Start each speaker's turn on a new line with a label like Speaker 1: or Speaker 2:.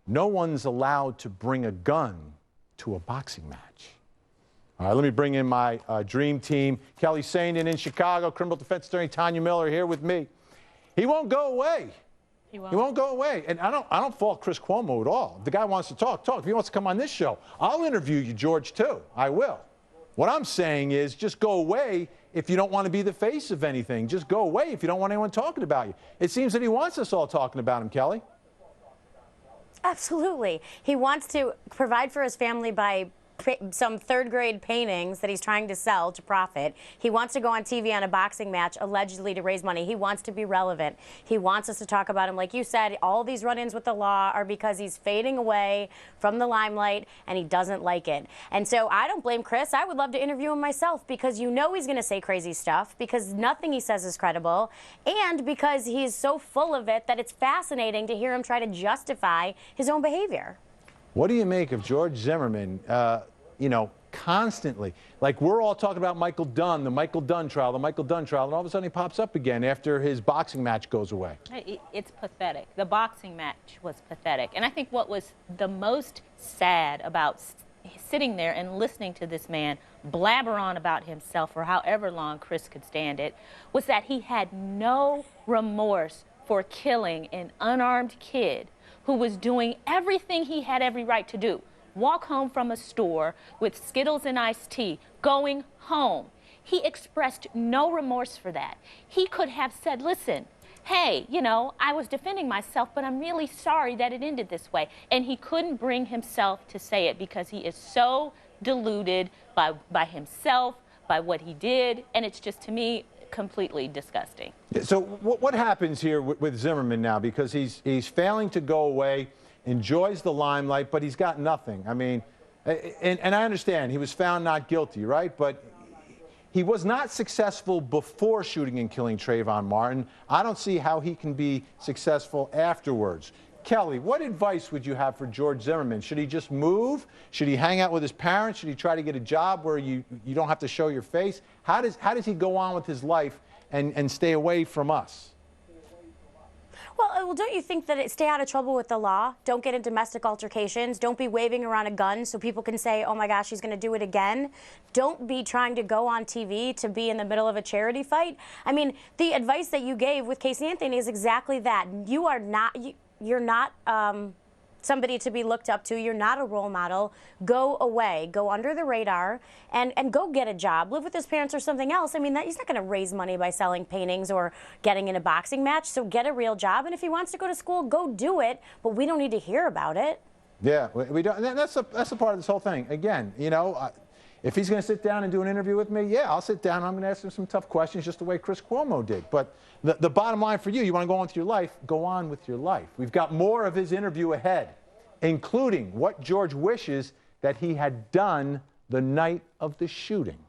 Speaker 1: no one's allowed to bring a gun to a boxing match. All right, let me bring in my dream team. Kelly Sainian in Chicago, criminal defense attorney Tanya Miller here with me. He won't go away. He won't go away. And I don't fault Chris Cuomo at all. If the guy wants to talk. If he wants to come on this show, I'll interview you, George, too. I will. What I'm saying is just go away if you don't want to be the face of anything. Just go away if you don't want anyone talking about you. It seems that he wants us all talking about him, Kelly.
Speaker 2: Absolutely. He wants to provide for his family by some third-grade paintings that he's trying to sell to profit. He wants to go on TV on a boxing match, allegedly to raise money. He wants to be relevant. He wants us to talk about him. Like you said, all these run-ins with the law are because he's fading away from the limelight, and he doesn't like it. And so I don't blame Chris. I would love to interview him myself because you know he's going to say crazy stuff, because nothing he says is credible, and because he's so full of it that it's fascinating to hear him try to justify his own behavior. What do you make of George Zimmerman, you know, constantly? Like, we're all talking about Michael Dunn, the Michael Dunn trial, and all of a sudden he pops up again after his boxing match goes away.
Speaker 3: It's pathetic. The boxing match was pathetic. And I think what was the most sad about sitting there and listening to this man blabber on about himself for however long Chris could stand it was that he had no remorse for killing an unarmed kid who was doing everything he had every right to do. Walk home from a store with Skittles and iced tea, going home. He expressed no remorse for that. He could have said, listen, hey, you know, I was defending myself, but I'm really sorry that it ended this way. And he couldn't bring himself to say it because he is so deluded by himself, by what he did, and it's just, to me, completely disgusting.
Speaker 1: So what happens here with Zimmerman now? Because he's failing to go away, enjoys the limelight, but he's got nothing. I mean, and I understand he was found not guilty, right? But he was not successful before shooting and killing Trayvon Martin. I don't see how he can be successful afterwards. Kelly, what advice would you have for George Zimmerman? Should he just move? Should he hang out with his parents? Should he try to get a job where you don't have to show your face? How does he go on with his life and stay away from us?
Speaker 2: Well, don't you think that stay out of trouble with the law? Don't get in domestic altercations. Don't be waving around a gun so people can say, oh my gosh, he's going to do it again. Don't be trying to go on TV to be in the middle of a charity fight. I mean, the advice that you gave with Casey Anthony is exactly that. You are not... You're not somebody to be looked up to. You're not a role model. Go away. Go under the radar and go get a job. Live with his parents or something else. I mean, he's not going to raise money by selling paintings or getting in a boxing match. So get a real job. And if he wants to go to school, go do it. But we don't need to hear about it.
Speaker 1: Yeah, we don't. That's a part of this whole thing. Again, you know, if he's going to sit down and do an interview with me, yeah, I'll sit down. I'm going to ask him some tough questions just the way Chris Cuomo did. But the bottom line for you want to go on with your life, go on with your life. We've got more of his interview ahead, including what George wishes that he had done the night of the shooting.